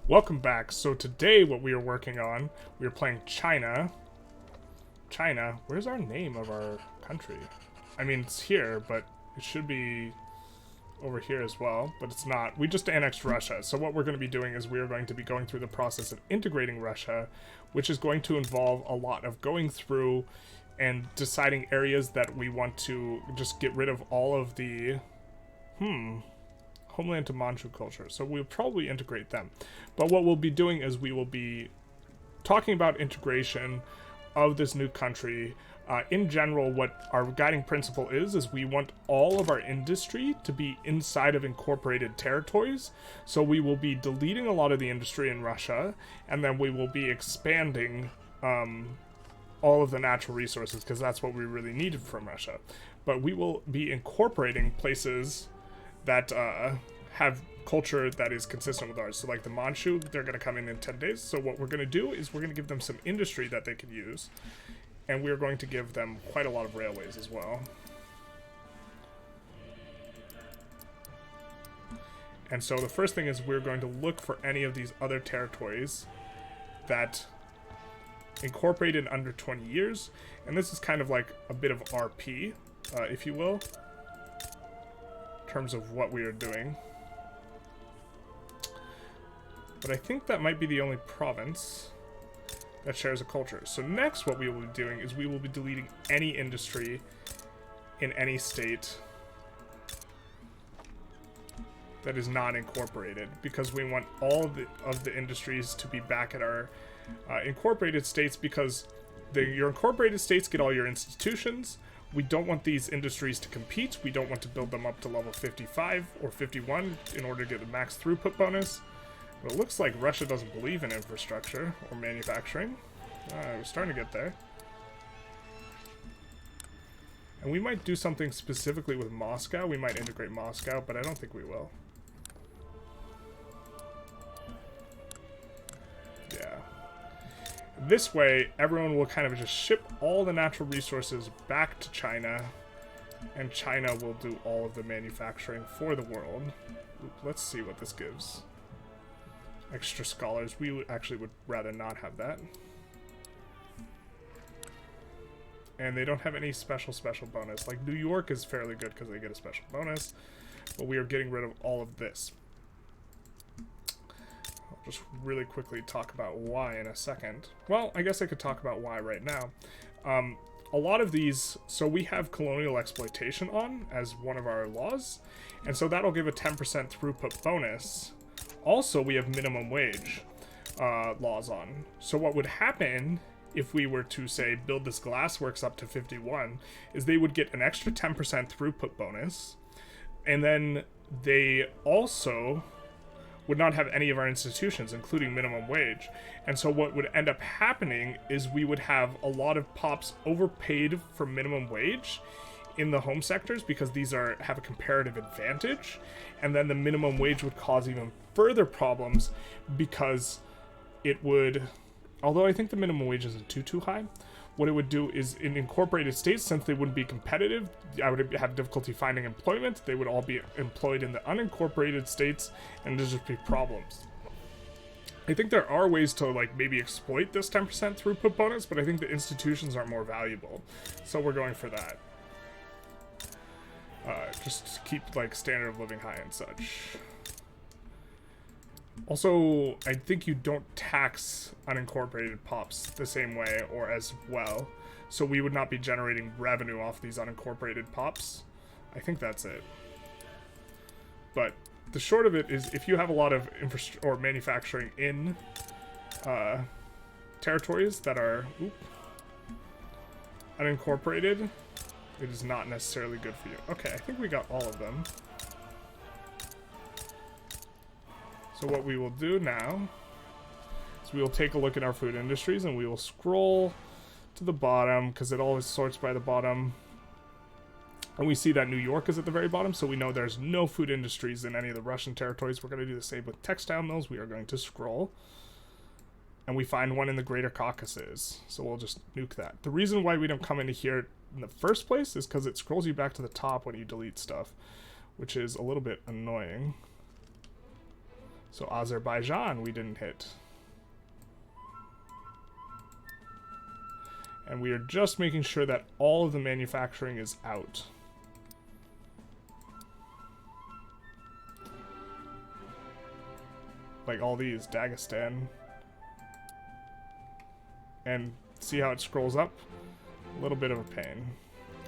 Welcome back. So today what we are working on, we are playing China. China, where's our name of our country? I mean, it's here, but it should be over here as well, but it's not. We just annexed Russia. So what we're going to be doing is we are going to be going through the process of integrating Russia, which is going to involve a lot of going through and deciding areas that we want to just get rid of all of the homeland to Manchu culture. So we'll probably integrate them. But what we'll be doing is we will be talking about integration of this new country. In general, what our guiding principle is we want all of our industry to be inside of incorporated territories. So we will be deleting a lot of the industry in Russia, and then we will be expanding all of the natural resources, because that's what we really needed from Russia. But we will be incorporating places that have culture that is consistent with ours. So like the Manchu, they're going to come in 10 days. So what we're going to do is we're going to give them some industry that they can use. And we're going to give them quite a lot of railways as well. And so the first thing is we're going to look for any of these other territories that incorporated under 20 years. And this is kind of like a bit of RP, if you will, in terms of what we are doing. But I think that might be the only province that shares a culture. So next what we will be doing is we will be deleting any industry in any state that is not incorporated, because we want all of the industries to be back at our incorporated states, because your incorporated states get all your institutions. We don't want these industries to compete. We don't want to build them up to level 55 or 51 in order to get the max throughput bonus. But it looks like Russia doesn't believe in infrastructure or manufacturing. We're starting to get there. And we might do something specifically with Moscow. We might integrate Moscow, but I don't think we will. Yeah. This way, everyone will kind of just ship all the natural resources back to China, and China will do all of the manufacturing for the world. Let's see what this gives. Extra scholars. We actually would rather not have that. And they don't have any special bonus. Like New York is fairly good because they get a special bonus, but we are getting rid of all of this. I'll just really quickly talk about why in a second. Well, I guess I could talk about why right now. A lot of these, so we have colonial exploitation on as one of our laws, and so that'll give a 10% throughput bonus. Also, we have minimum wage laws on. So what would happen if we were to, say, build this glassworks up to 51 is they would get an extra 10% throughput bonus, and then they also would not have any of our institutions, including minimum wage. And so what would end up happening is we would have a lot of pops overpaid for minimum wage in the home sectors, because these have a comparative advantage, and then the minimum wage would cause even further problems, because it would, although I think the minimum wage isn't too high, what it would do is in incorporated states, since they wouldn't be competitive, I would have difficulty finding employment. They would all be employed in the unincorporated states, and there'd just be problems. I think there are ways to like maybe exploit this 10% throughput bonus, but I think the institutions are more valuable, so we're going for that. Just to keep like standard of living high and such. Also, I think you don't tax unincorporated pops the same way or as well, so we would not be generating revenue off these unincorporated pops. I think that's it. But the short of it is, if you have a lot of infrastructure or manufacturing in territories that are unincorporated, it is not necessarily good for you. Okay, I think we got all of them. So what we will do now is we will take a look at our food industries, and we will scroll to the bottom, because it always sorts by the bottom. And we see that New York is at the very bottom, so we know there's no food industries in any of the Russian territories. We're going to do the same with textile mills. We are going to scroll, and we find one in the Greater Caucasus, so we'll just nuke that. The reason why we don't come into here in the first place is because it scrolls you back to the top when you delete stuff, which is a little bit annoying. So Azerbaijan we didn't hit. And we are just making sure that all of the manufacturing is out. Like all these, Dagestan. And see how it scrolls up? A little bit of a pain.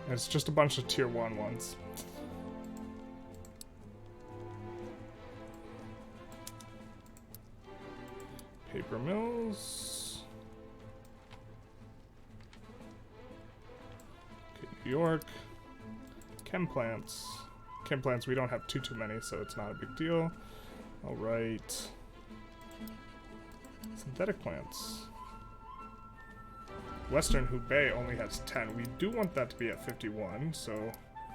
And it's just a bunch of tier 1 ones. Paper mills. Okay, New York. Chem plants. Chem plants, we don't have too many, so it's not a big deal. Alright. Synthetic plants. Western Hubei only has 10. We do want that to be at 51, so...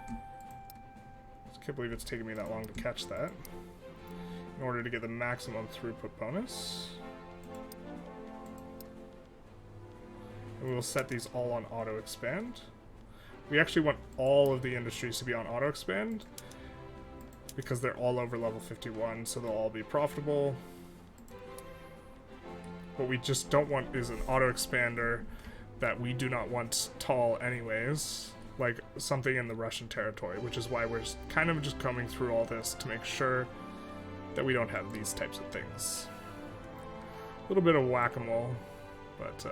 I can't believe it's taken me that long to catch that. In order to get the maximum throughput bonus. And we will set these all on auto expand. We actually want all of the industries to be on auto expand because they're all over level 51, so they'll all be profitable. What we just don't want is an auto expander that we do not want tall anyways, like something in the Russian territory, which is why we're kind of just coming through all this to make sure that we don't have these types of things. A little bit of whack-a-mole, but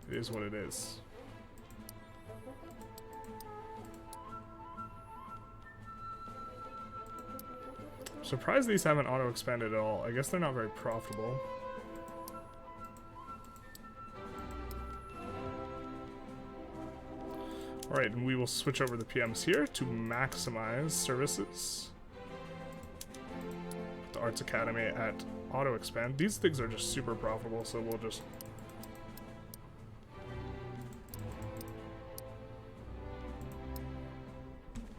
it is what it is. Surprised these haven't auto-expanded at all. I guess they're not very profitable. Alright, and we will switch over the PMs here to maximize services. The Arts Academy at auto-expand. These things are just super profitable, so we'll just...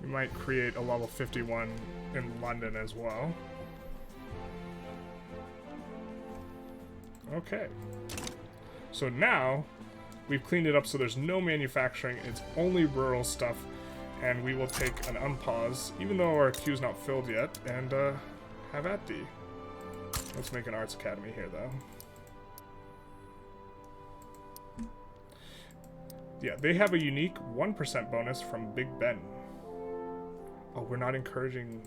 We might create a level 51 in London as well. Okay. So now, we've cleaned it up so there's no manufacturing, it's only rural stuff, and we will take an unpause, even though our queue's not filled yet, and have at thee. Let's make an Arts Academy here, though. Yeah, they have a unique 1% bonus from Big Ben. Oh, we're not encouraging...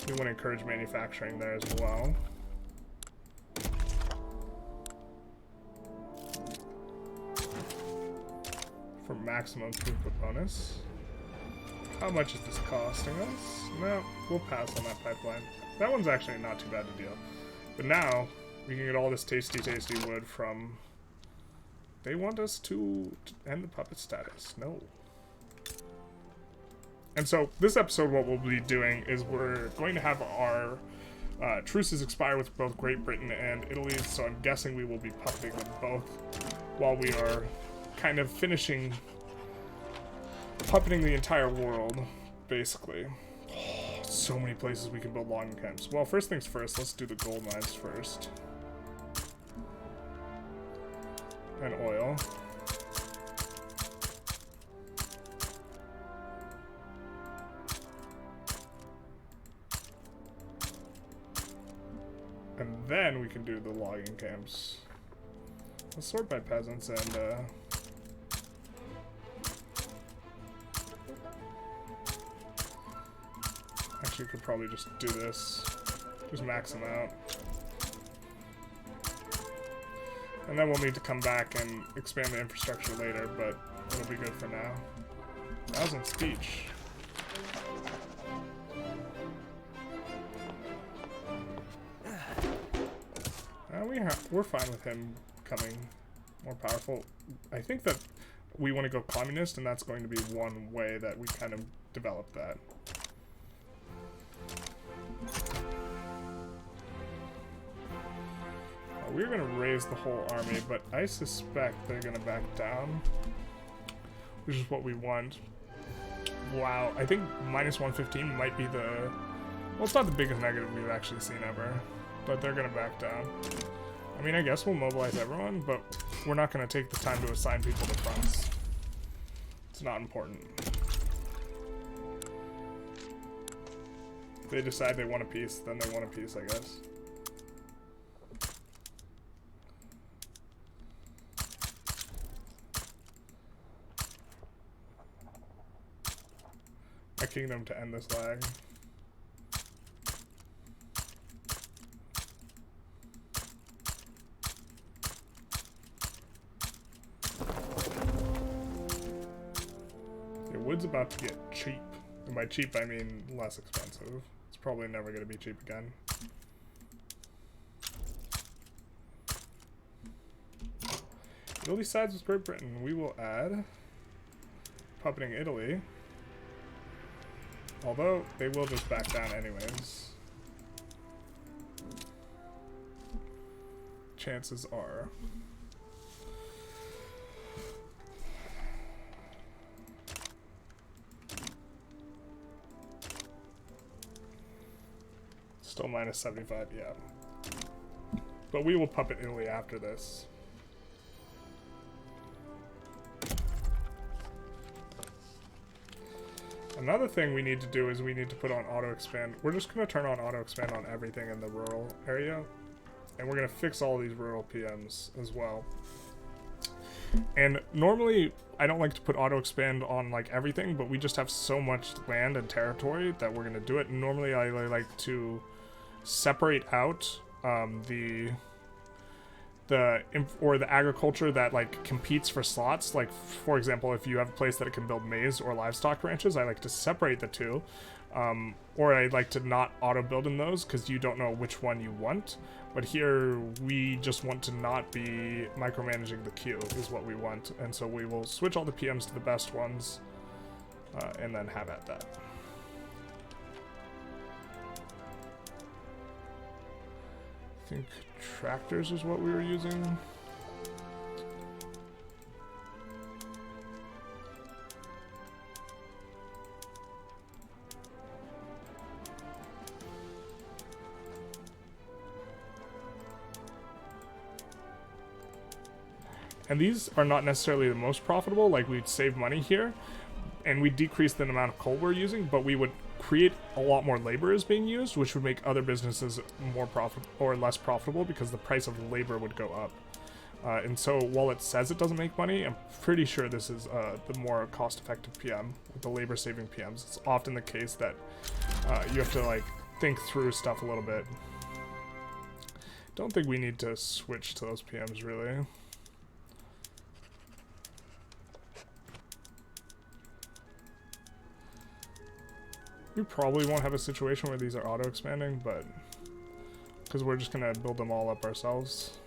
We want to encourage manufacturing there as well. For maximum throughput bonus. How much is this costing us? No, we'll pass on that pipeline. That one's actually not too bad a deal. But now, we can get all this tasty wood from... They want us to end the puppet status. No. And so, this episode, what we'll be doing is we're going to have our truces expire with both Great Britain and Italy, so I'm guessing we will be puppeting them both while we are kind of finishing puppeting the entire world, basically. Oh, so many places we can build logging camps. Well, first things first, let's do the gold mines first. And oil. And then we can do the logging camps. Let's sort by peasants and actually could probably just do this. Just max them out. And then we'll need to come back and expand the infrastructure later, but it'll be good for now. Thousand speech. We're fine with him becoming more powerful. I think that we want to go communist, and that's going to be one way that we kind of develop that. We're going to raise the whole army, but I suspect they're going to back down, which is what we want. Wow, I think minus 115 might be the... Well, it's not the biggest negative we've actually seen ever, but they're going to back down. I mean, I guess we'll mobilize everyone, but we're not going to take the time to assign people to fronts. It's not important. they decide they want a piece, then they want a piece, I guess. My kingdom to end this lag. Yeah, wood's about to get cheap. And by cheap, I mean less expensive. It's probably never going to be cheap again. Italy sides with Great Britain. We will add puppeting Italy. Although, they will just back down anyways. Chances are. Still minus 75, yeah. But we will puppet Italy after this. Another thing we need to do is we need to put on auto expand. We're just going to turn on auto expand on everything in the rural area. And we're going to fix all these rural PMs as well. And normally I don't like to put auto expand on like everything, but we just have so much land and territory that we're going to do it. And normally I like to separate out the agriculture that like competes for slots. Like for example, if you have a place that it can build maize or livestock ranches, I like to separate the two, or I like to not auto build in those because you don't know which one you want. But here we just want to not be micromanaging the queue is what we want, and so we will switch all the PMs to the best ones and then have at that. I think tractors is what we were using. And these are not necessarily the most profitable, like we'd save money here, and we decrease the amount of coal we're using, but we would create a lot more labor is being used, which would make other businesses more profitable or less profitable because the price of labor would go up. And so while it says it doesn't make money, I'm pretty sure this is the more cost-effective PM with the labor-saving PMs. It's often the case that you have to like think through stuff a little bit. Don't think we need to switch to those PMs really. We probably won't have a situation where these are auto-expanding, but because we're just going to build them all up ourselves.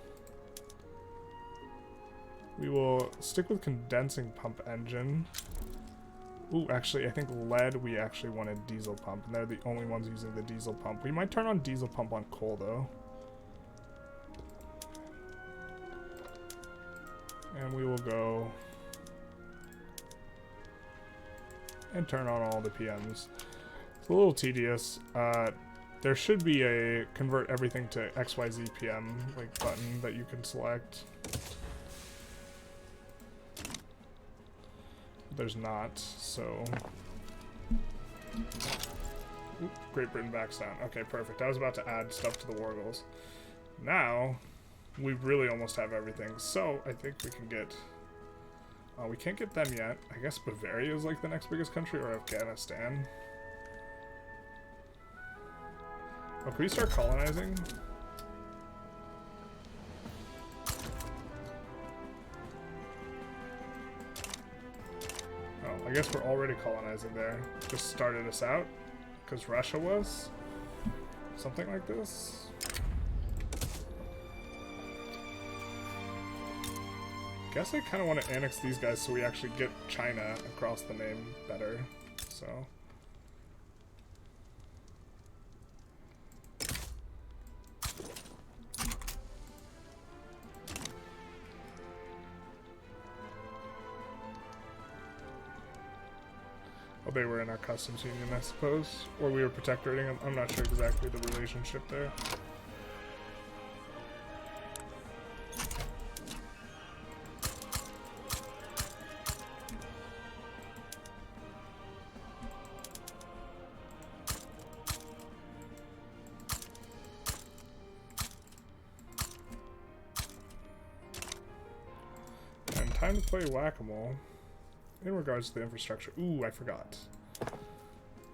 We will stick with condensing pump engine. Ooh, actually, I think lead, we actually wanted diesel pump, and they're the only ones using the diesel pump. We might turn on diesel pump on coal, though. And we will go and turn on all the PMs. It's a little tedious. There should be a convert everything to XYZ PM like button that you can select. There's not, so. Oop, Great Britain backs down. Okay, perfect. I was about to add stuff to the war goals. Now, we really almost have everything. So, I think we can get. We can't get them yet. I guess Bavaria is like the next biggest country, or Afghanistan. Oh, can we start colonizing? Oh, I guess we're already colonizing there. Just started us out, because Russia was. Something like this. Guess I kind of want to annex these guys so we actually get China across the name better, so. Oh, they were in our customs union, I suppose. Or we were protectorating them. I'm not sure exactly the relationship there. time to play whack-a-mole. In regards to the infrastructure. Ooh, I forgot.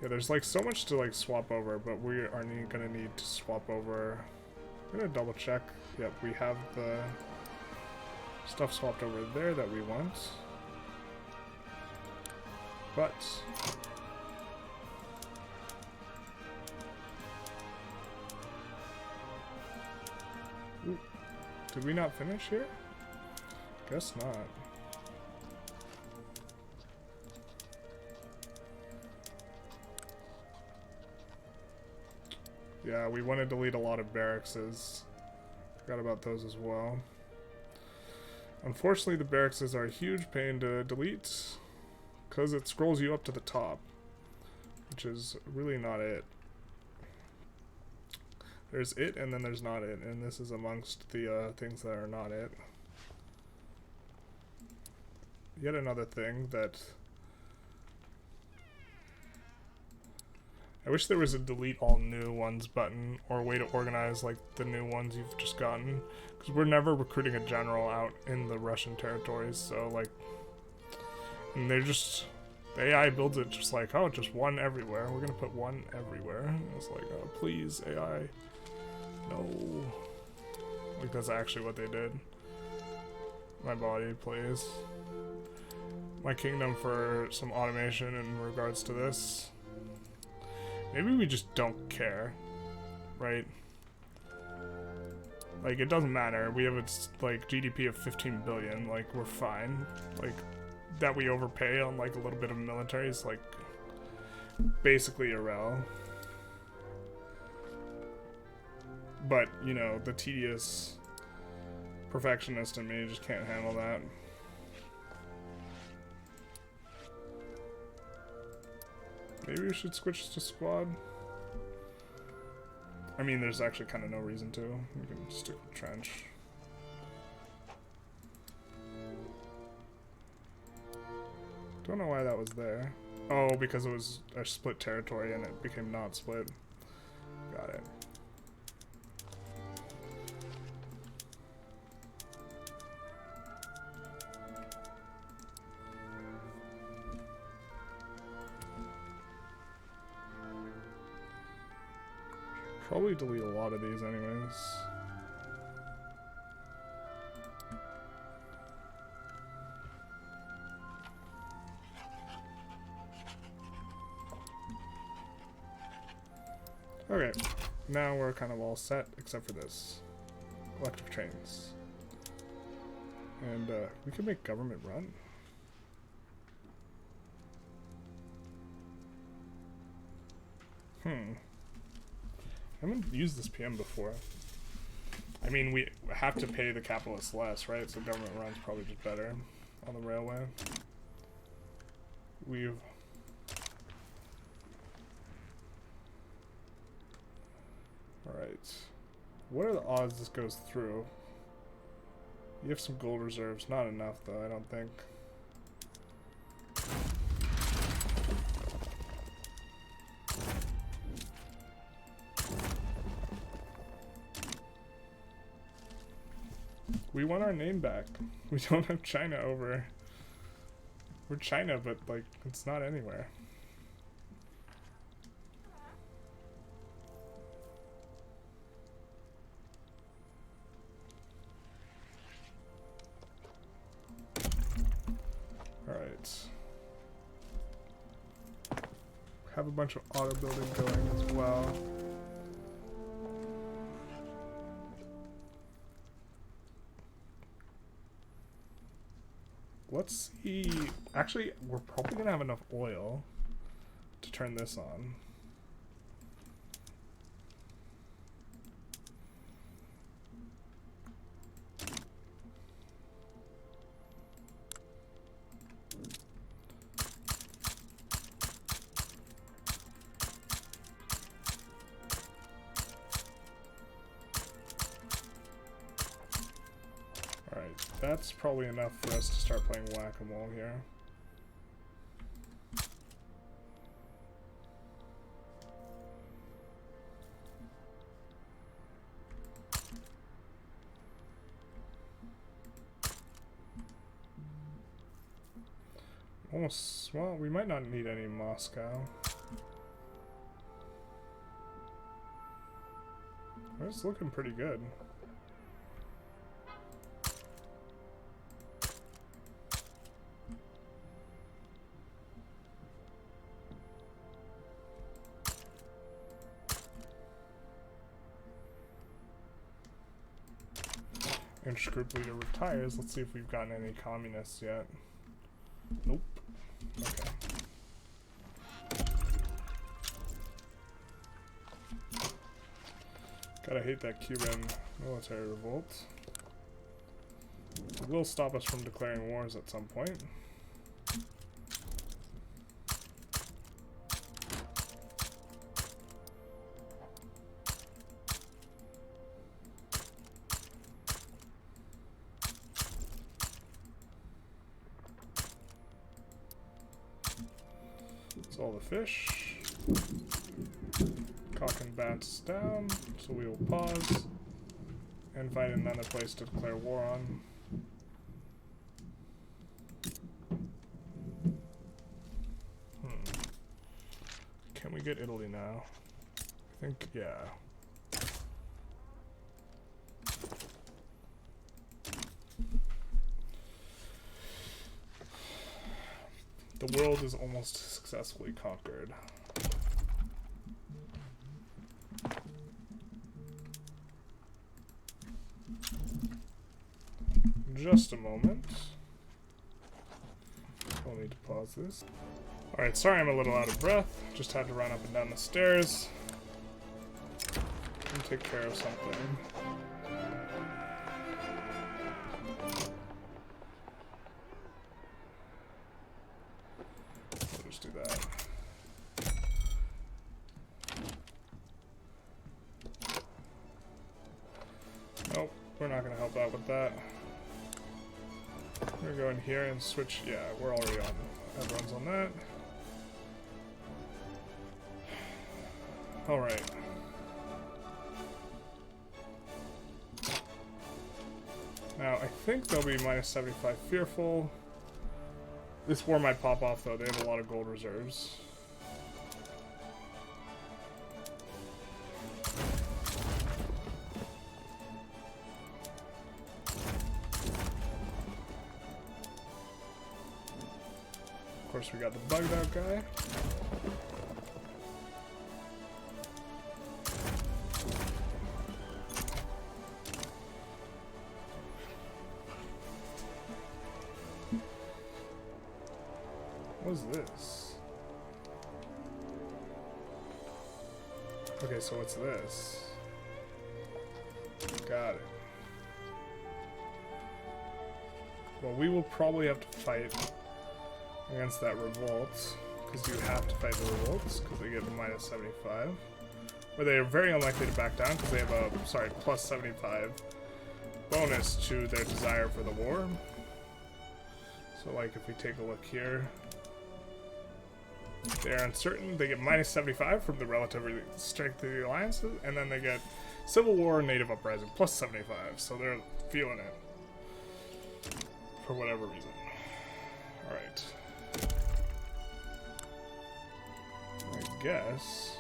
Yeah, there's like so much to like swap over, but we are gonna need to swap over. I'm gonna double check. Yep, we have the stuff swapped over there that we want. But ooh, did we not finish here? Guess not. Yeah, we want to delete a lot of barracks. Forgot about those as well. Unfortunately, the barracks are a huge pain to delete because it scrolls you up to the top, which is really not it. There's it, and then there's not it, and this is amongst the things that are not it. Yet another thing that I wish there was a delete all new ones button or a way to organize like the new ones you've just gotten, because we're never recruiting a general out in the Russian territories, so like, and they're just, the AI builds it just like, oh, just one everywhere, we're gonna put one everywhere. It's like, oh, please AI, no, like that's actually what they did. My body, please. My kingdom for some automation in regards to this. Maybe we just don't care, right? Like, it doesn't matter. We have its, like, GDP of 15 billion. Like, we're fine. Like, that we overpay on, like, a little bit of military is, like, basically irrelevant. But, you know, the tedious perfectionist in me just can't handle that. Maybe we should switch to squad. I mean, there's actually kind of no reason to. We can stick with trench. Don't know why that was there. Oh, because it was a split territory and it became not split. Got it. Probably delete a lot of these anyways. Okay, now we're kind of all set except for this. Electric trains. And we can make government run. I haven't used this PM before. I mean, we have to pay the capitalists less, right? So government run's probably just better on the railway. We've... Alright. What are the odds this goes through? You have some gold reserves. Not enough, though, I don't think. We want our name back. We don't have China over. We're China, but like it's not anywhere. Alright. Have a bunch of auto building going as well. Let's see. Actually, we're probably gonna have enough oil to turn this on. That's probably enough for us to start playing whack-a-mole here. almost, well, we might not need any Moscow. It's looking pretty good. Inch group leader retires. Let's see if we've gotten any communists yet. Nope. Okay. Gotta hate that Cuban military revolt. It will stop us from declaring wars at some point. That's all the fish. Cock and bats down, so we will pause and find another place to declare war on. Can we get Italy now? I think, yeah. The world is almost successfully conquered. Just a moment. I'll need to pause this. Alright, sorry I'm a little out of breath. Just had to run up and down the stairs and take care of something. I'll just do that. Nope, we're not going to help out with that. We're going to go in here and switch. Yeah, we're already on. Everyone's on that. Alright. Now, I think they'll be minus 75 fearful. This war might pop off, though. They have a lot of gold reserves. Of course, we got the bugged out guy. What's this? Okay, so what's this? Got it. Well, we will probably have to fight against that revolt, because you have to fight the revolts, because they get the minus 75. But they are very unlikely to back down, because they have a, plus 75 bonus to their desire for the war. So, like, if we take a look here, they're uncertain. They get minus 75 from the relative strength of the alliances, and then they get Civil War and Native Uprising plus 75, so they're feeling it for whatever reason. Alright. I guess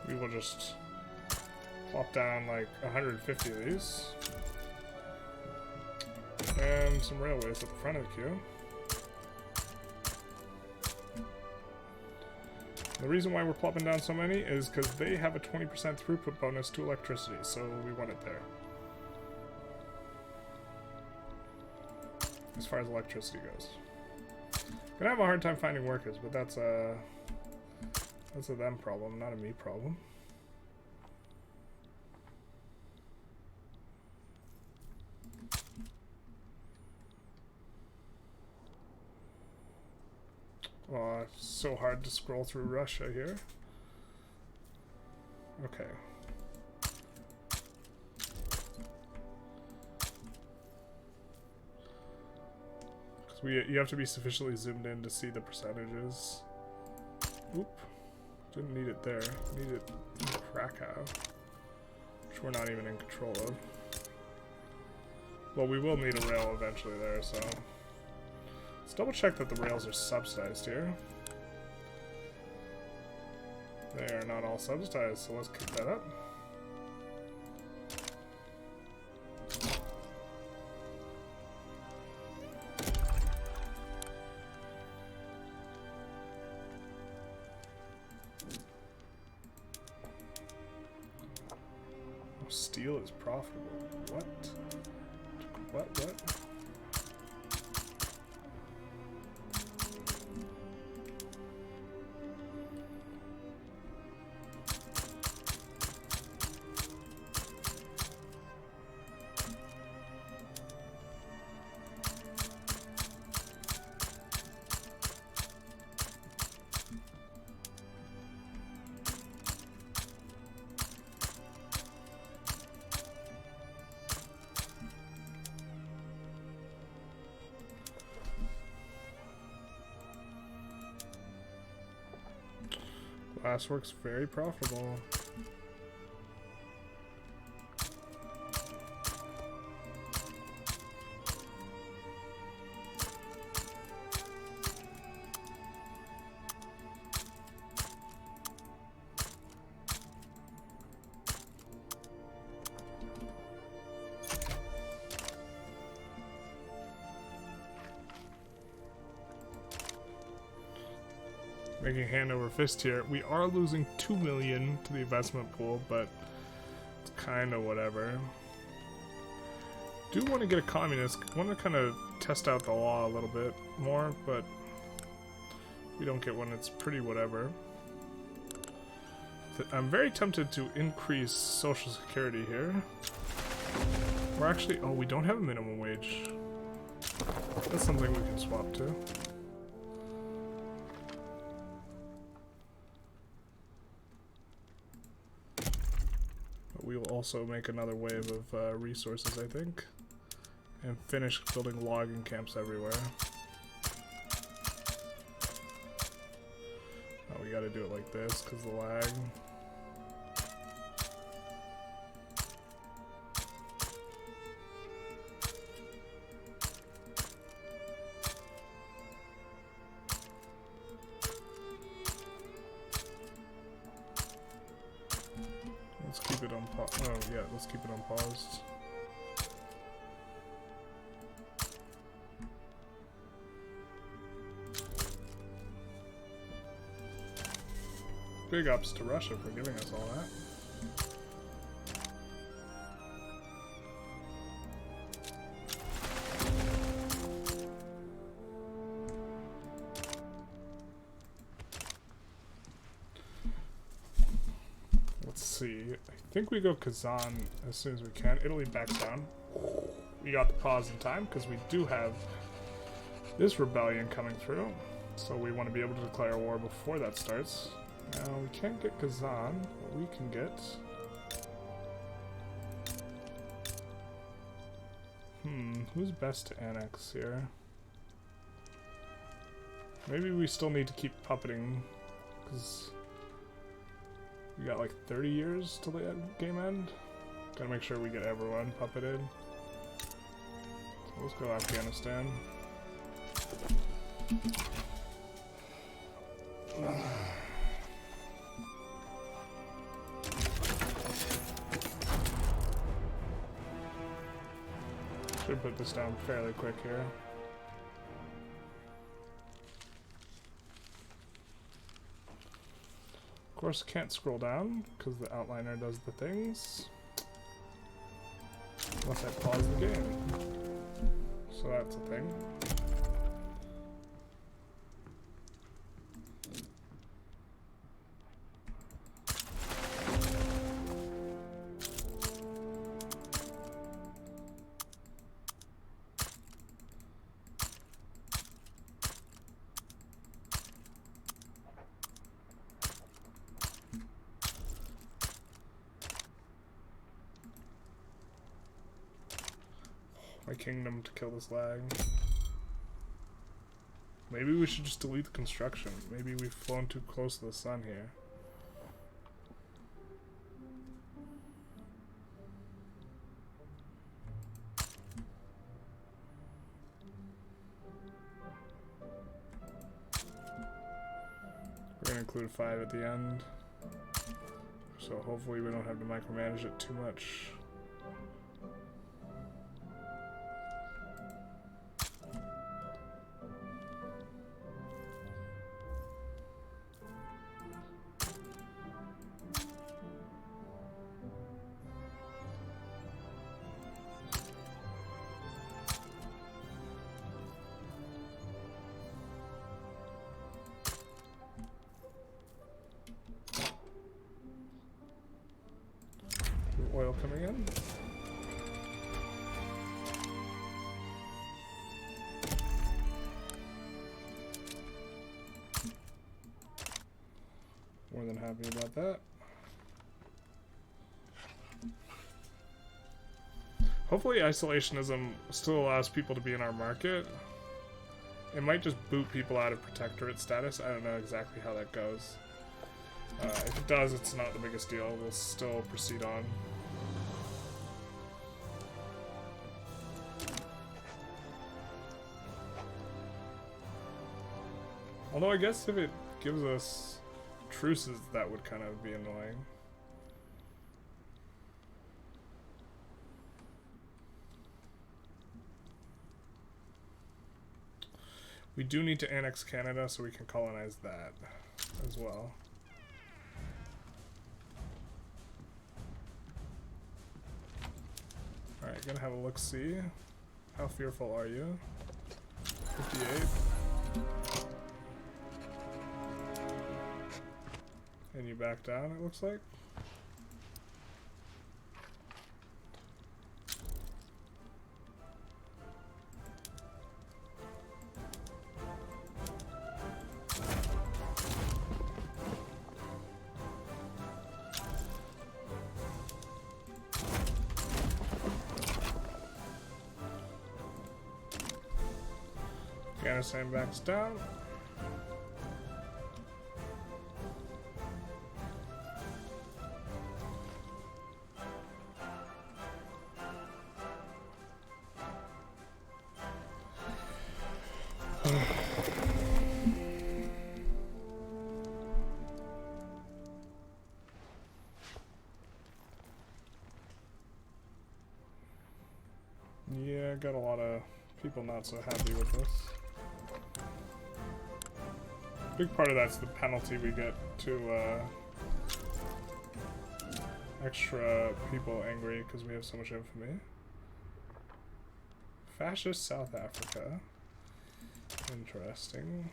we will just plop down like 150 of these. And some railways at the front of the queue. The reason why we're plopping down so many is because they have a 20% throughput bonus to electricity, so we want it there. As far as electricity goes. Gonna have a hard time finding workers, but that's a them problem, not a me problem. Oh, it's so hard to scroll through Russia here. Okay. Because you have to be sufficiently zoomed in to see the percentages. Oop. Didn't need it there. Need it in Krakow. which we're not even in control of. Well, we will need a rail eventually there, so let's double check that the rails are subsidized here. They are not all subsidized, so let's kick that up. Oh, steel is profitable. What? What? Glasswork's very profitable. Making hand over fist here. We are losing 2 million to the investment pool, but it's kind of whatever. Do want to get a communist. Want to kind of test out the law a little bit more, but if we don't get one, it's pretty whatever. I'm very tempted to increase Social Security here. We're actually... oh, we don't have a minimum wage. That's something we can swap to. We will also make another wave of resources, I think, and finish building logging camps everywhere. Oh, we gotta do it like this because of the lag. Let's keep it on pause. Oh yeah, let's keep it on pause. Big ups to Russia for giving us all that. I think we go Kazan as soon as we can. Italy backs down. We got the pause in time because we do have this rebellion coming through. So we want to be able to declare war before that starts. Now we can't get Kazan, but we can get... who's best to annex here? Maybe we still need to keep puppeting because... we got like 30 years till the game end. Gotta make sure we get everyone puppeted. So let's go Afghanistan. Should put this down fairly quick here. Of course, can't scroll down because the outliner does the things. Unless I pause the game. So that's a thing. My kingdom to kill this lag. Maybe we should just delete the construction. Maybe we've flown too close to the sun here. include 5 at the end. So hopefully we don't have to micromanage it too much. Oil coming in. More than happy about that. Hopefully isolationism still allows people to be in our market. It might just boot people out of Protectorate status. I don't know exactly how that goes. If it does, it's not the biggest deal. We'll still proceed on. Although I guess if it gives us truces, that would kind of be annoying. We do need to annex Canada so we can colonize that as well. Alright, gonna have a look-see. How fearful are you? 58. And you back down, it looks like. Afghanistan backs down. Yeah, got a lot of people not so happy with this. Big part of that's the penalty we get to extra people angry because we have so much infamy. Fascist South Africa. Interesting.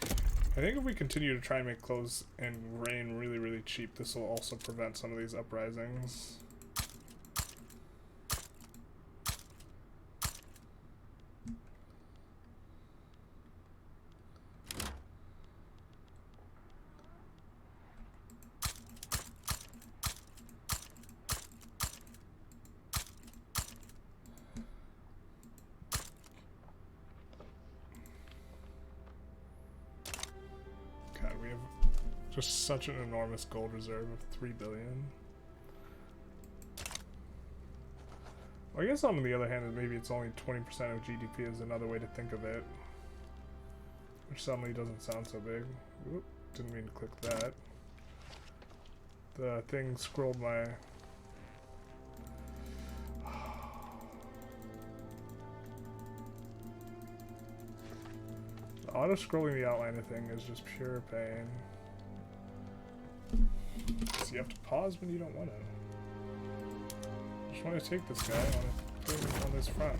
I think if we continue to try and make clothes and grain really, really cheap, this will also prevent some of these uprisings. Just such an enormous gold reserve of 3 billion. Well, I guess on the other hand, maybe it's only 20% of GDP is another way to think of it. Which suddenly doesn't sound so big. Whoop, didn't mean to click that. The thing scrolled my... The auto-scrolling the outliner thing is just pure pain. So you have to pause when you don't want to. I just want to take this guy, I want to put him on this front.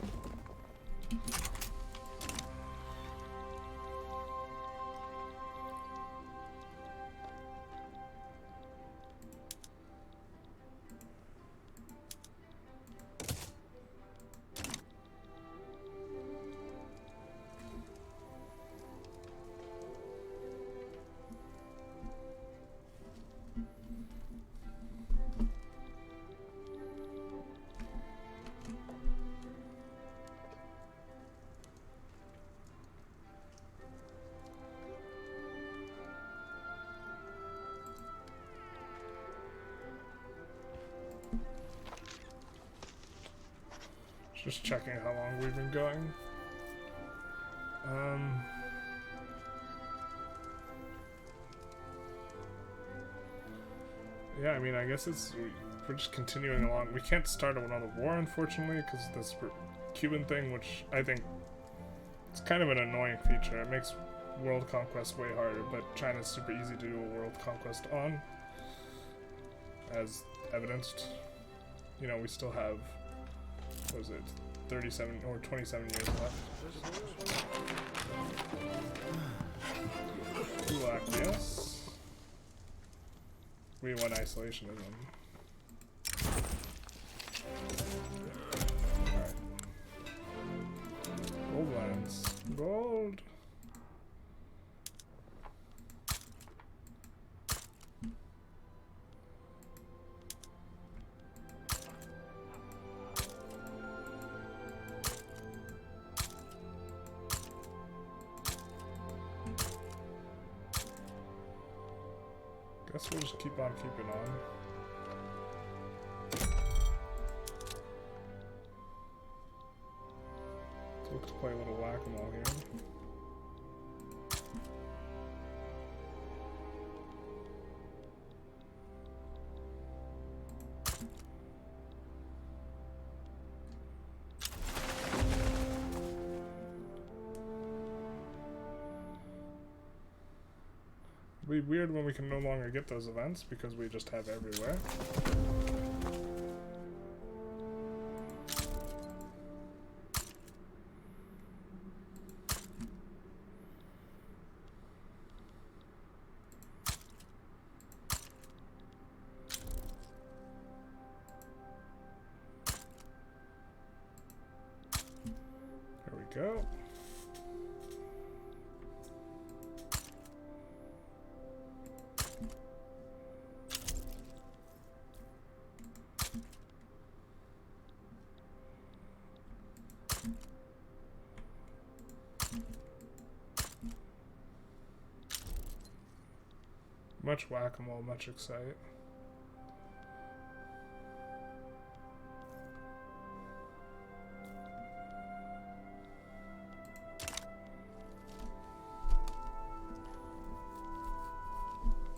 Just checking how long we've been going. yeah, I mean, I guess we're just continuing along. We can't start another war, unfortunately, because this Cuban thing, which I think it's kind of an annoying feature. It makes world conquest way harder, but China's super easy to do a world conquest on, as evidenced. You know, we still have, what is it, 37 or 27 years left. Kulak, yes. We won isolationism. Alright. Gold lands. Gold! Guess we'll just keep on keeping on. So let's play a little whack-a-mole here. It'll be weird when we can no longer get those events because we just have everywhere. There we go. Much whack-a-mole, much excite.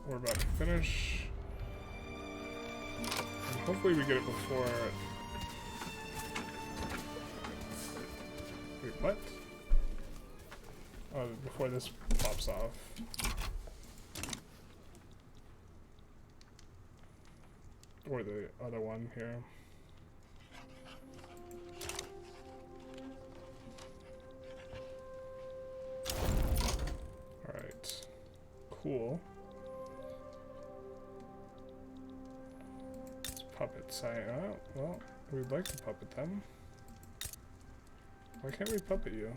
We're about to finish. And hopefully we get it before... Wait, what? Oh, before this pops off. Or the other one here. Alright. Cool. Let's puppet sign. Oh, well, we'd like to puppet them. Why can't we puppet you?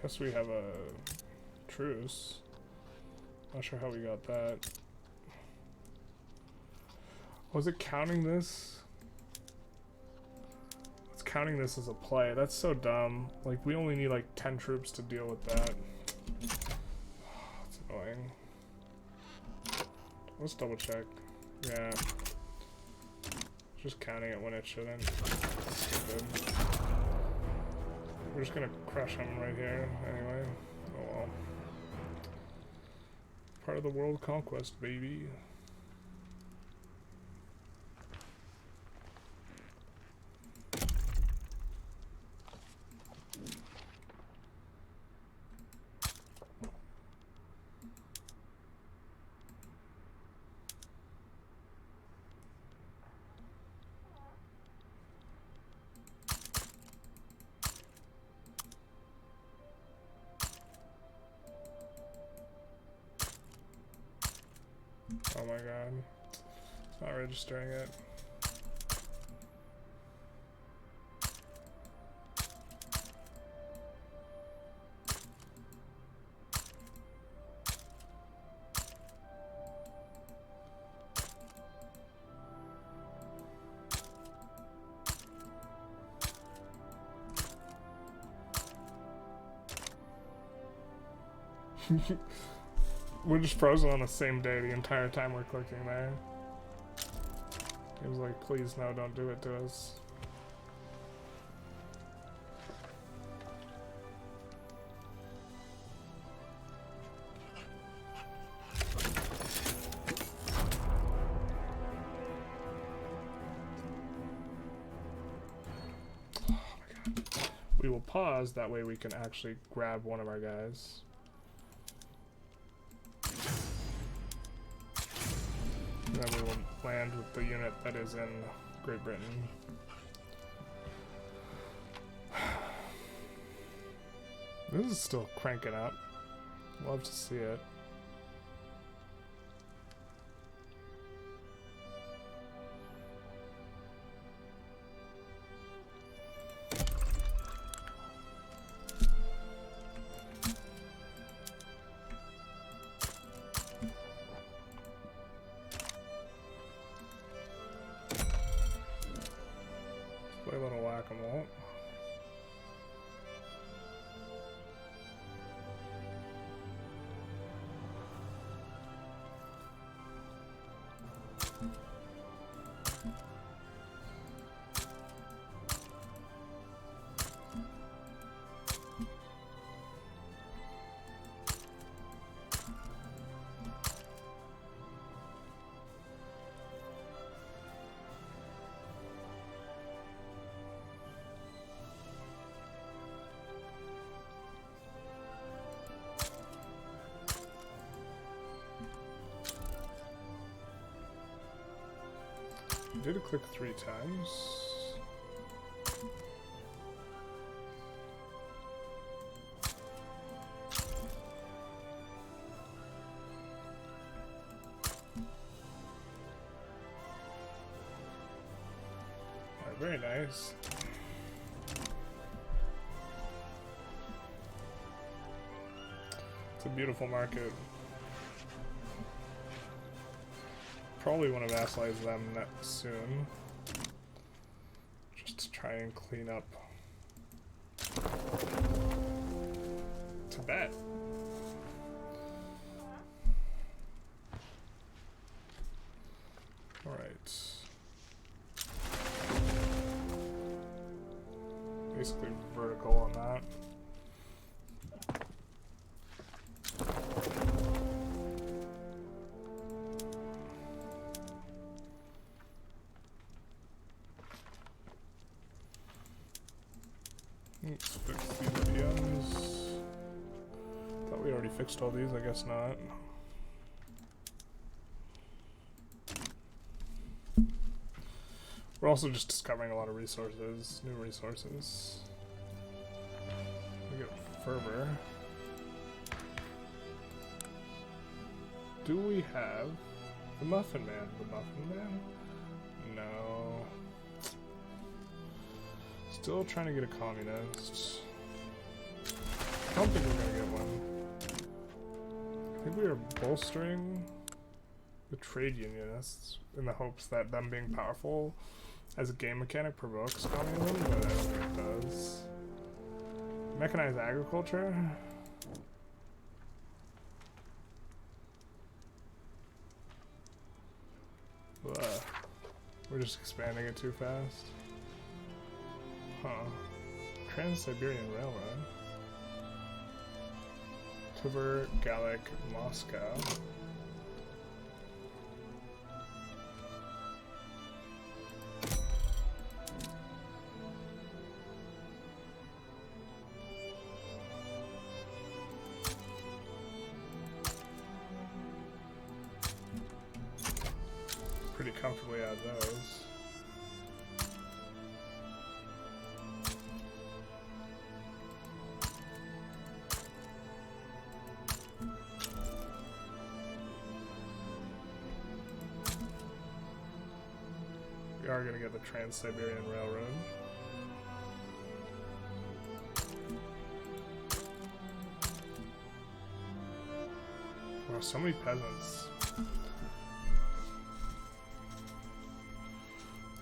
Guess we have a truce. Not sure how we got that. Was it counting this? It's counting this as a play. That's so dumb. Like, we only need like 10 troops to deal with that. It's annoying. Let's double check. Yeah. Just counting it when it shouldn't. That's stupid. We're just gonna crush him right here, anyway. Oh well. Part of the world conquest, baby. Oh my god. It's not registering it. We're just frozen on the same day the entire time we're clicking there. It was like, please no, don't do it to us. We will pause, that way we can actually grab one of our guys. And then we will land with the unit that is in Great Britain. This is still cranking up. Love to see it. Play a little whack-a-mole. Did click 3 times. Alright, very nice. It's a beautiful market. Probably want to vassalize them soon, just to try and clean up Tibet. All right. Basically vertical on that. Let's fix these PMs. Thought we already fixed all these, I guess not. We're also just discovering a lot of resources, new resources. We get fervor. Do we have the Muffin Man? The Muffin Man? No. Still trying to get a communist. I don't think we're gonna get one. I think we are bolstering the trade unionists in the hopes that them being powerful as a game mechanic provokes communism, but I don't think it does. Mechanized agriculture? Ugh. We're just expanding it too fast. Huh. Trans-Siberian Railroad. Tver, Gallic, Moscow. Pretty comfortably add those. We are going to get the Trans-Siberian Railroad. Wow, so many peasants.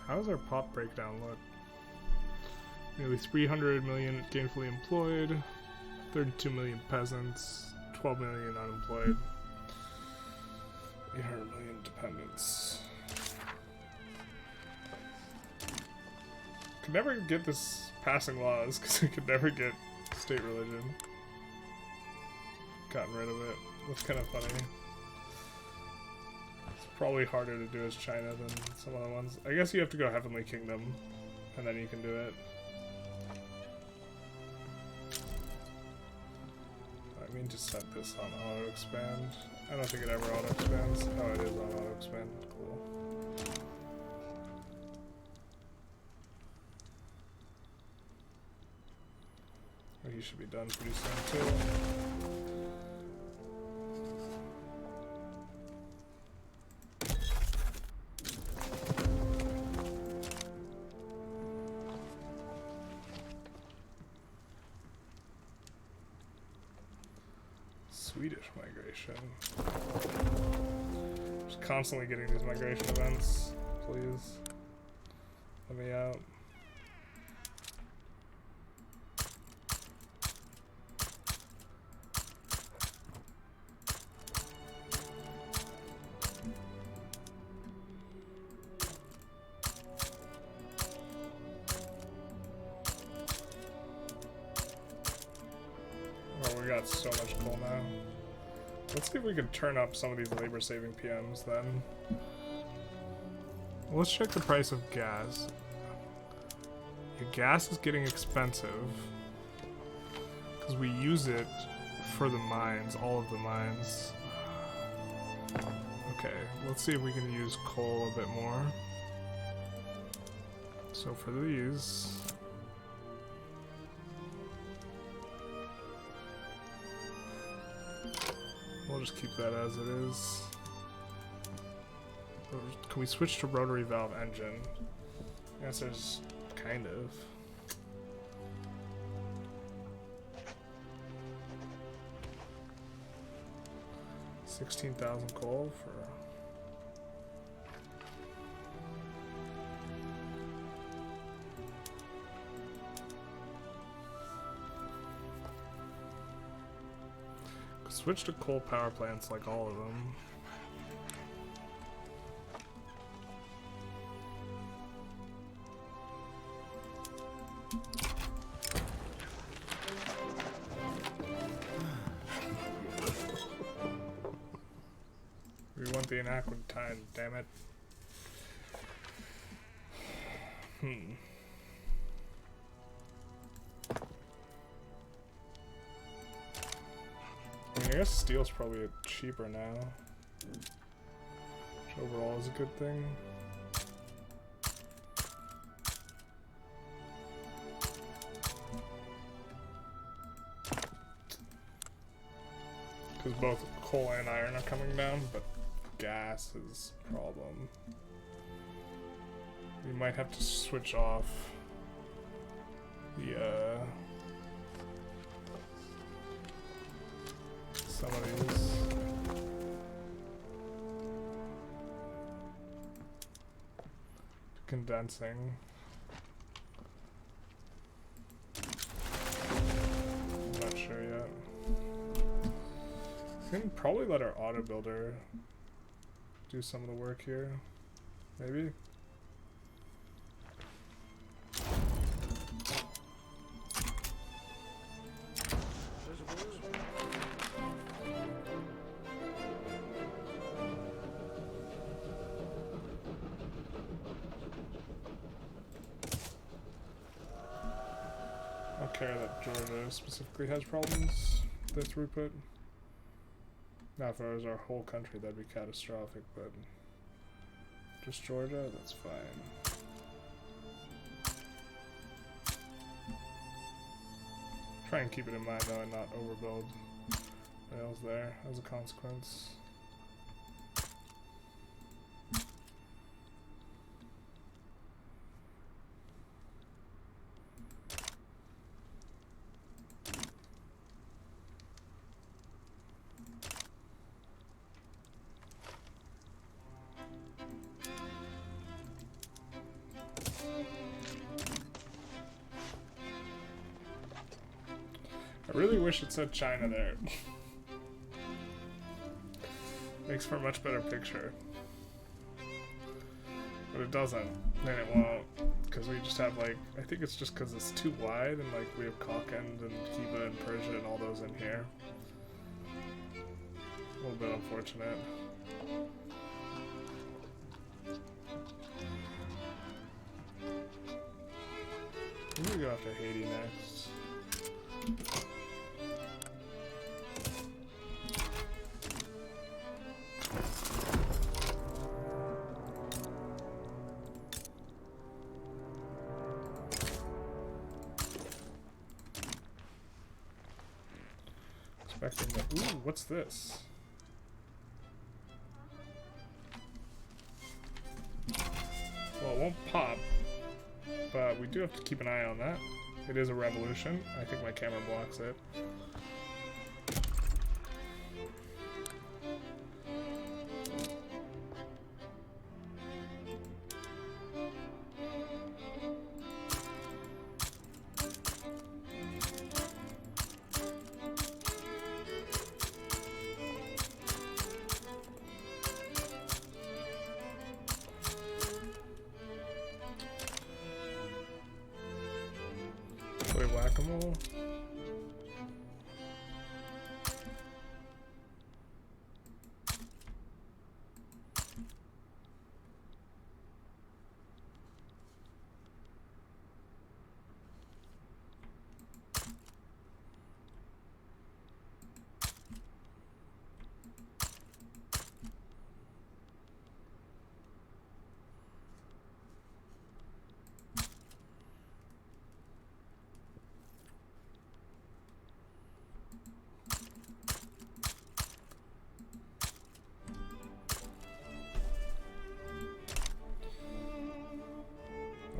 How does our pop breakdown look? Nearly 300 million gainfully employed, 32 million peasants, 12 million unemployed, 800 million dependents. Could never get this passing laws because we could never get state religion. Gotten rid of it. That's kind of funny. It's probably harder to do as China than some other ones. I guess you have to go Heavenly Kingdom and then you can do it. mean to set this on auto expand. I don't think it ever auto expands. Oh, it is on auto expand. Cool. Well, he should be done pretty soon too. Swedish migration. Just constantly getting these migration events. Please. Let me out. We got so much coal now. Let's see if we can turn up some of these labor-saving PMs then. Let's check the price of gas. Yeah, gas is getting expensive because we use it for the mines, all of the mines. Okay, let's see if we can use coal a bit more. So for these, we'll just keep that as it is. Can we switch to rotary valve engine? The answer is kind of. 16,000 coal for. Switch to coal power plants like all of them. We want the Anaquintine, damn it. I guess steel's probably cheaper now, which overall is a good thing. Because both coal and iron are coming down, but gas is a problem. We might have to switch off the some of these. Condensing. I'm not sure yet. We can probably let our auto builder do some of the work here. Maybe. That Georgia specifically has problems with their throughput. Now if it was our whole country that'd be catastrophic, but just Georgia, that's fine. Try and keep it in mind though and not overbuild rails there as a consequence. I really wish it said China there. Makes for a much better picture. But it doesn't, and it won't, because we just have like, I think it's just because it's too wide, and like we have Kalkend and Khiva and Persia and all those in here. A little bit unfortunate. I'm gonna go after Haiti next. expecting that. Ooh, what's this? Well, it won't pop, but we do have to keep an eye on that. It is a revolution. I think my camera blocks it. Play whack-a-mole.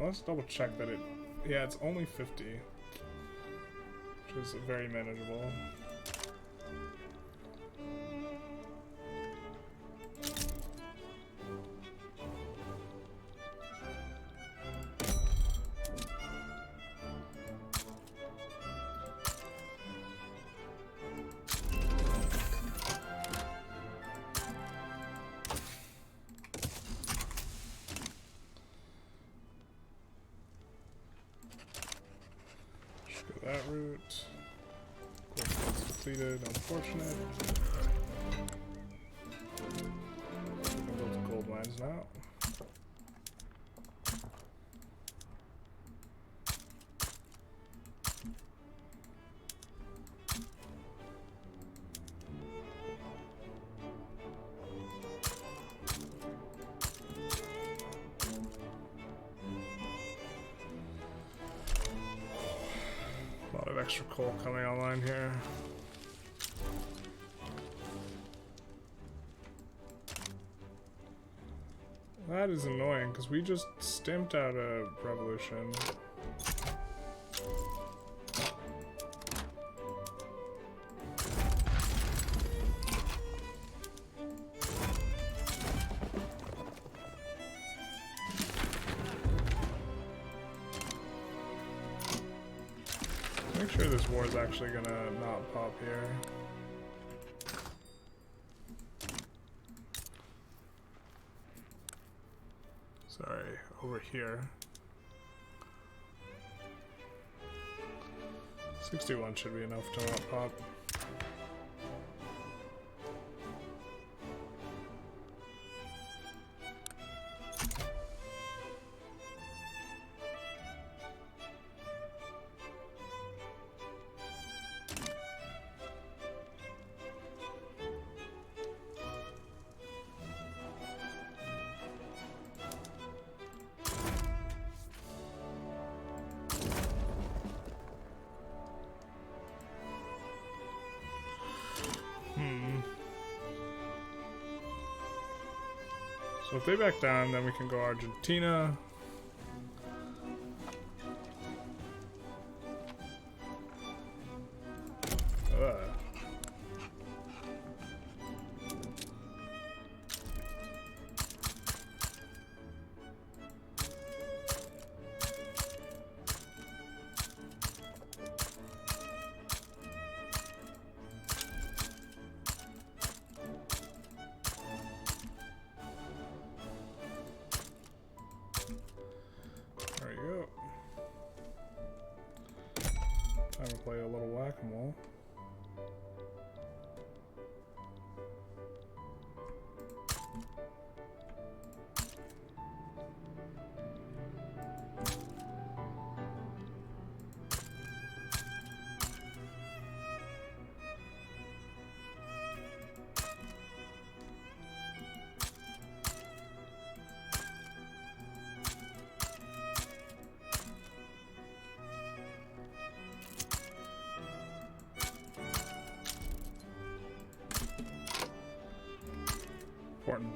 Let's double check that it... Yeah, it's only 50. Which is very manageable. That route. Gold depleted, unfortunate. We can build the gold mines now. Extra coal coming online here. That is annoying because we just stamped out a revolution. Make sure this war is actually gonna not pop here. Sorry, over here. 61 should be enough to not pop. So if they back down, then we can go Argentina. Time to play a little whack-a-mole.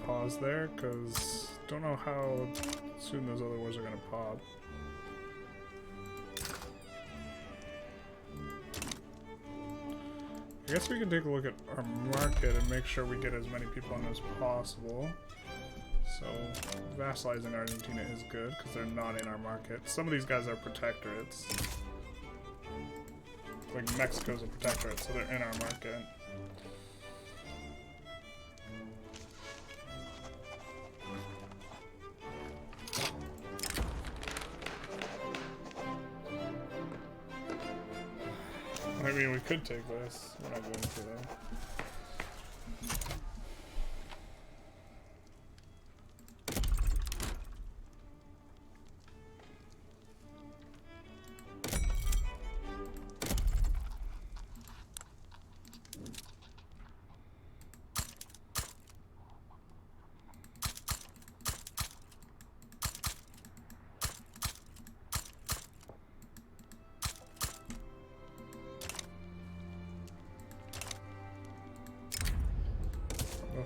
pause there, because don't know how soon those other wars are going to pop. I guess we can take a look at our market and make sure we get as many people in as possible. So, vassalizing Argentina is good, because they're not in our market. Some of these guys are protectorates. Like Mexico's a protectorate, so they're in our market. I mean, we could take this. We're not going to, though.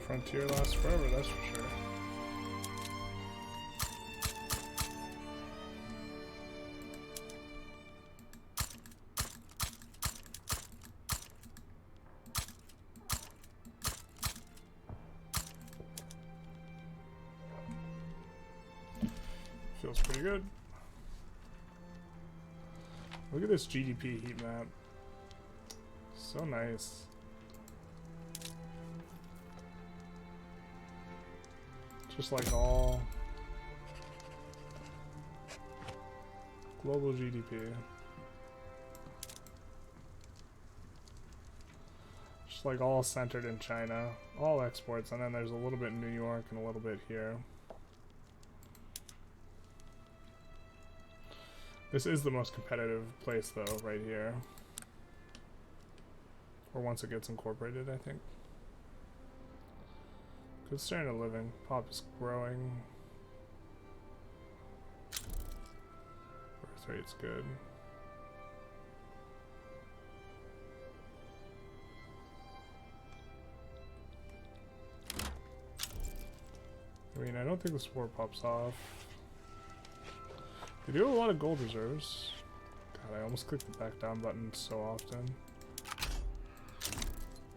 Frontier lasts forever, that's for sure. Feels pretty good. Look at this GDP heat map. So nice. Just like all global GDP. Just like all centered in China. All exports, and then there's a little bit in New York and a little bit here. This is the most competitive place though, right here. Or once it gets incorporated, I think. Good standard of living. Pop is growing. Birth rate's good. I mean, I don't think this war pops off. They do have a lot of gold reserves. God, I almost clicked the back down button so often.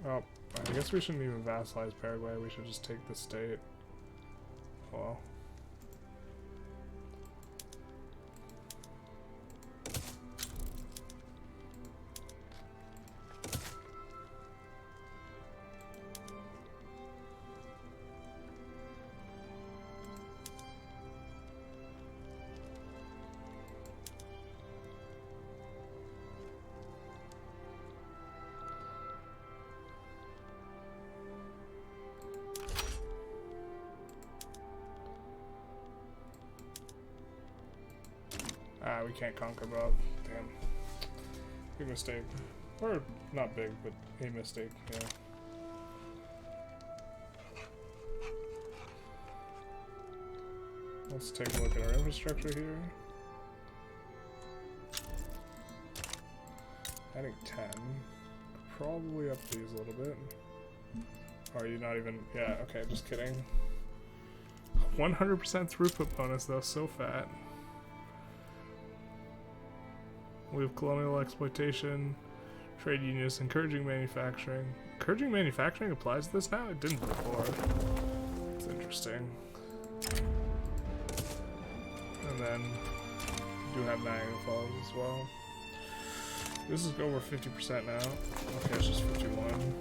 Oh. I guess we shouldn't even vassalize Paraguay, we should just take the state. Well. Ah, we can't conquer, bro. Damn. Big mistake. Or, not big, but a mistake, yeah. Let's take a look at our infrastructure here. Adding 10. Probably up these a little bit. Or are you not even... Yeah, okay, just kidding. 100% throughput bonus, though, so fat. We have colonial exploitation, trade unions, encouraging manufacturing. Encouraging manufacturing applies to this now? It didn't before. It's interesting. And then we do have Niagara Falls as well. This is over 50% now. Okay, it's just 51.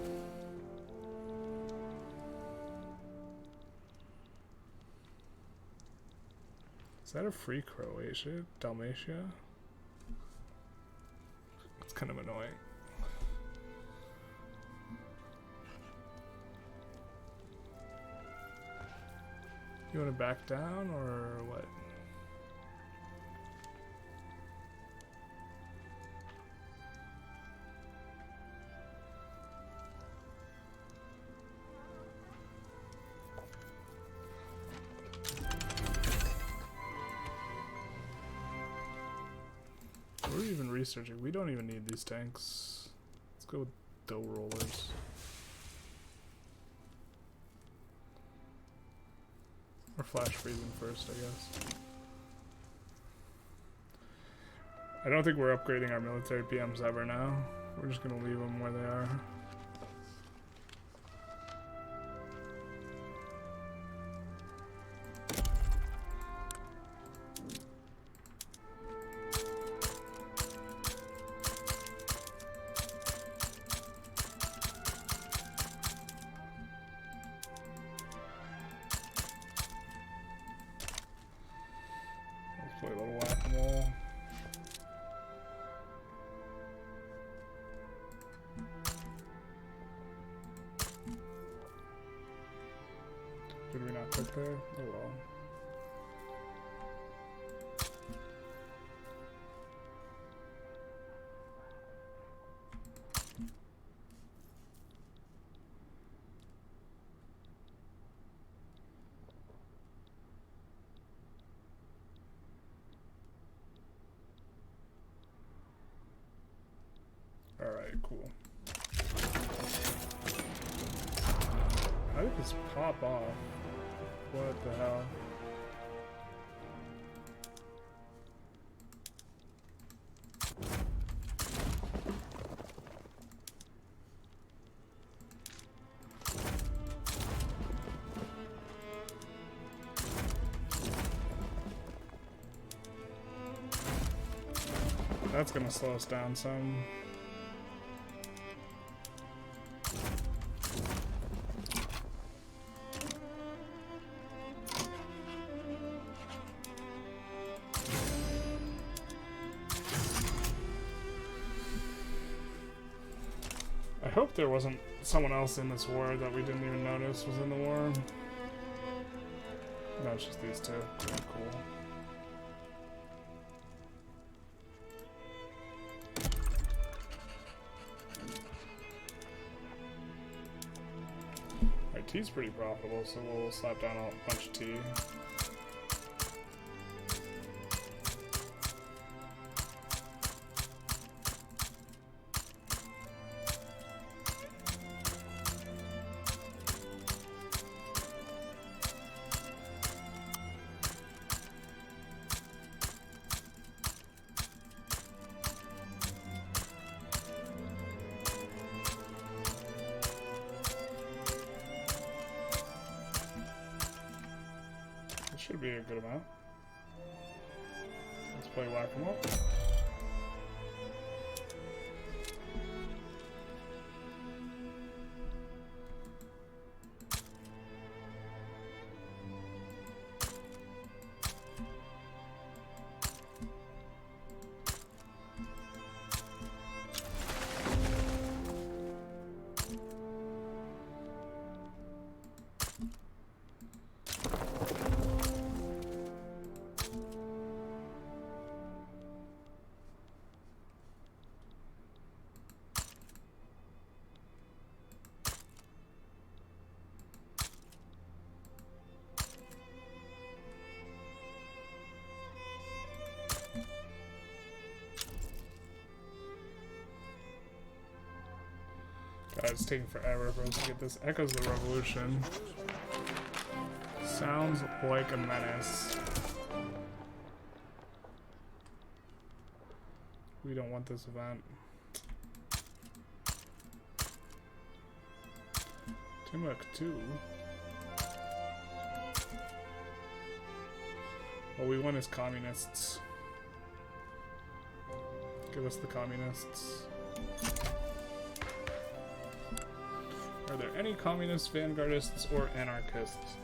Is that a free Croatia? Dalmatia? It's kind of annoying. You want to back down or what? We're even researching. We don't even need these tanks. Let's go with dough rollers. Or flash freezing first, I guess. I don't think we're upgrading our military PMs ever now. We're just gonna leave them where they are. Let's play a little whack-a-mole. Did we not click there? Oh well. Alright, cool. How did this pop off? What the hell? That's gonna slow us down some. I hope there wasn't someone else in this war that we didn't even notice was in the war. No, it's just these two. Yeah, cool. Alright, tea's pretty profitable, so we'll slap down a bunch of tea. Should be a good amount. Let's play whack-a-mole. God, it's taking forever for us to get this. Echoes of the Revolution. Sounds like a menace. We don't want this event. Timbuktu. Well, we won as communists. Give us the communists. Are there any communists, vanguardists, or anarchists?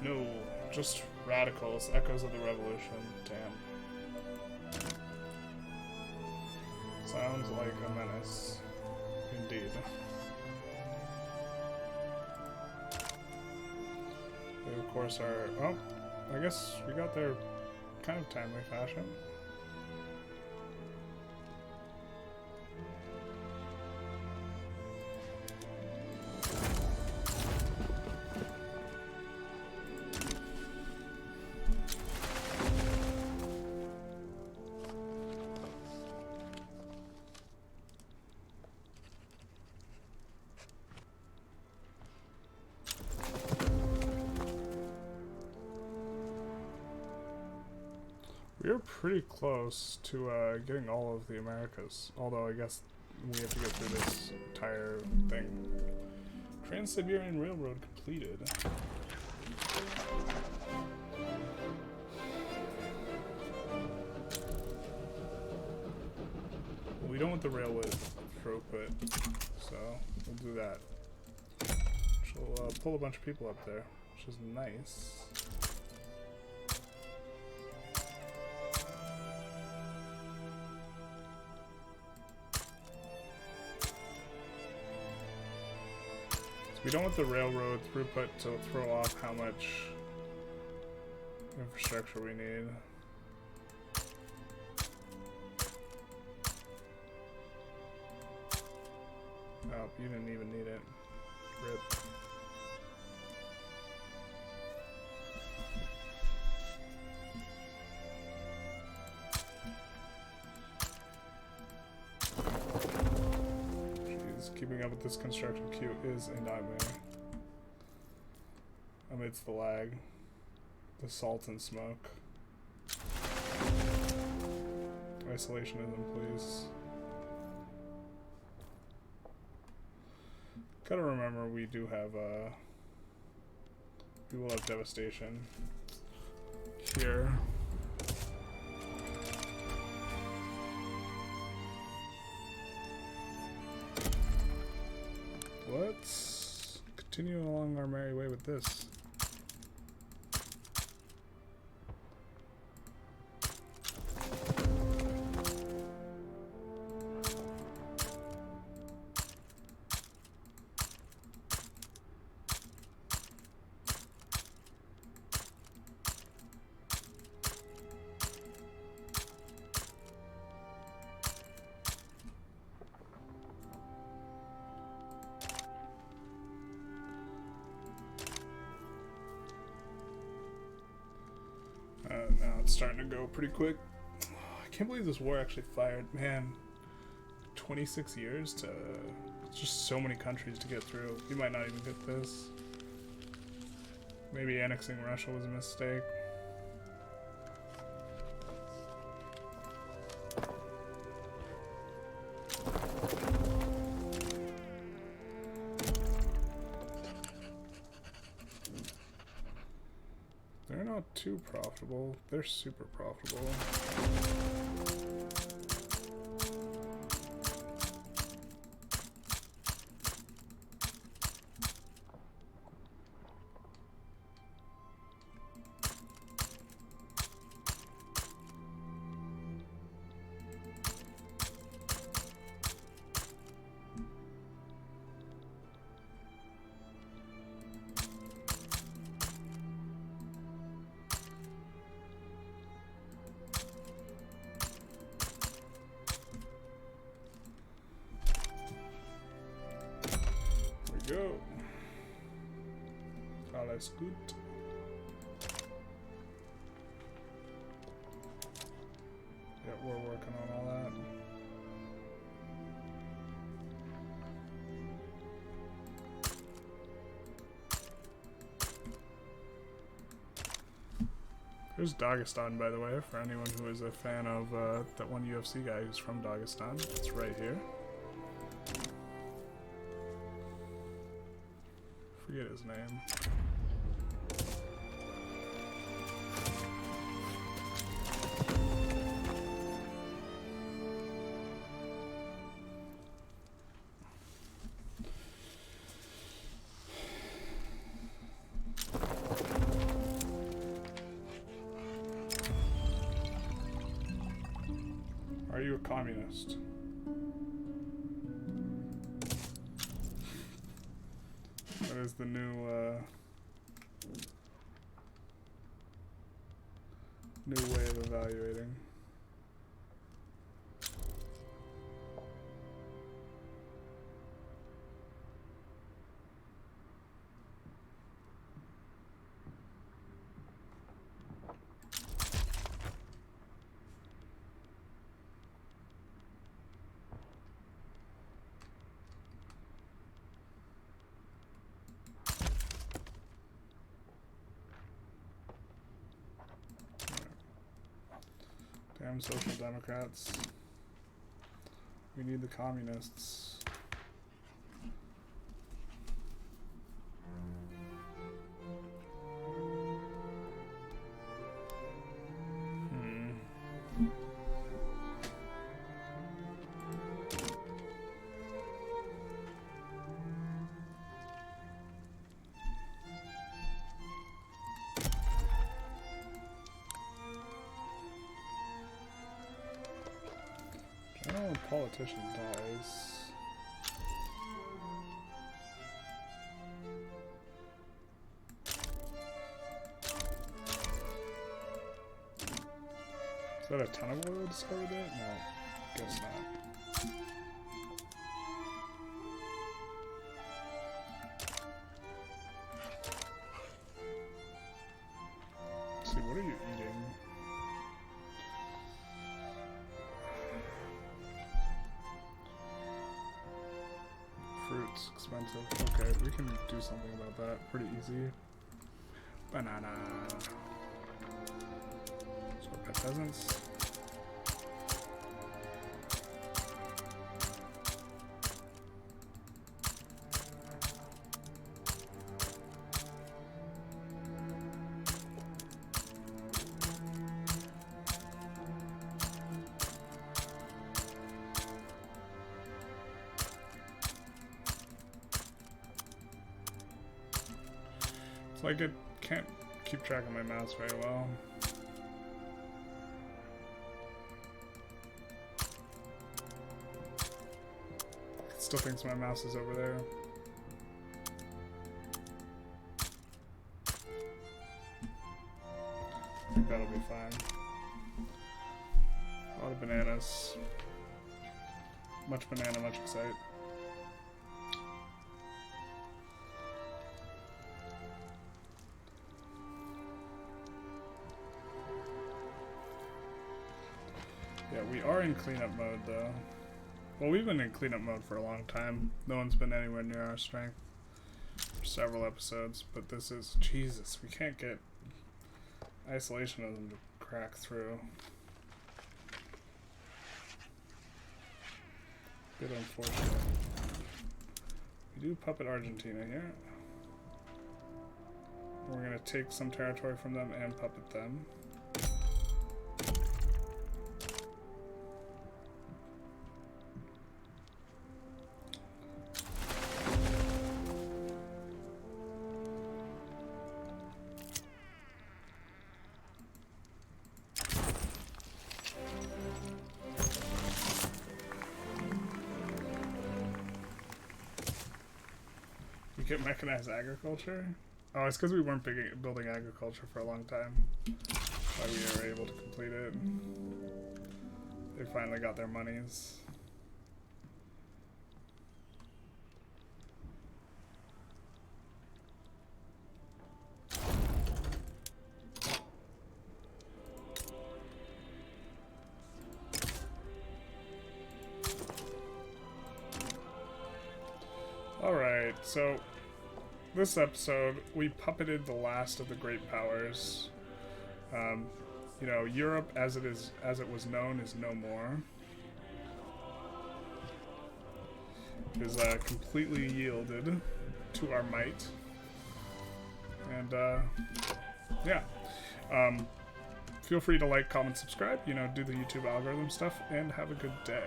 No, just radicals, echoes of the revolution. Damn. Sounds like a menace. Indeed. They, of course, are... Oh, I guess we got there kind of timely fashion. We're pretty close to getting all of the Americas, although I guess we have to get through this entire thing. Trans-Siberian Railroad completed. Well, we don't want the railway throughput, so we'll do that. She'll pull a bunch of people up there, which is nice. We don't want the railroad throughput to throw off how much infrastructure we need. Oh, you didn't even need it. Rip. Keeping up with this construction queue is a nightmare. Amidst the lag, the salt and smoke. Isolationism, please. Gotta remember we do have we will have devastation here. Let's continue along our merry way with this. Now it's starting to go pretty quick. I can't believe this war actually fired. Man, 26 years to... just so many countries to get through. We might not even get this. Maybe annexing Russia was a mistake. They're not too profitable. They're super profitable. Go. Alles gut. Yeah, we're working on all that. There's Dagestan, by the way, for anyone who is a fan of that one UFC guy who's from Dagestan. It's right here. Forget his name. Are you a communist? That is the new way of evaluating. Damn social democrats. We need the communists. A politician dies. Is that a ton of oil discovered there? No, guess not. Let's see, what are you eating? Fruits, expensive. Okay, we can do something about that. Pretty easy. Banana. So pet peasants. Like, I can't keep track of my mouse very well. It still thinks my mouse is over there. I think that'll be fine. A lot of bananas. Much banana, much excite. Yeah, we are in cleanup mode though. Well, we've been in cleanup mode for a long time. No one's been anywhere near our strength for several episodes, but this is... Jesus, we can't get isolationism to crack through. Bit unfortunate. We do puppet Argentina here. We're gonna take some territory from them and puppet them. Get mechanized agriculture? Oh, it's because we weren't building agriculture for a long time. Why we were able to complete it. They finally got their monies. Alright, so this episode, we puppeted the last of the great powers. You know, Europe as it was known is no more. It is completely yielded to our might. And yeah. Feel free to like, comment, subscribe, you know, do the YouTube algorithm stuff, and have a good day.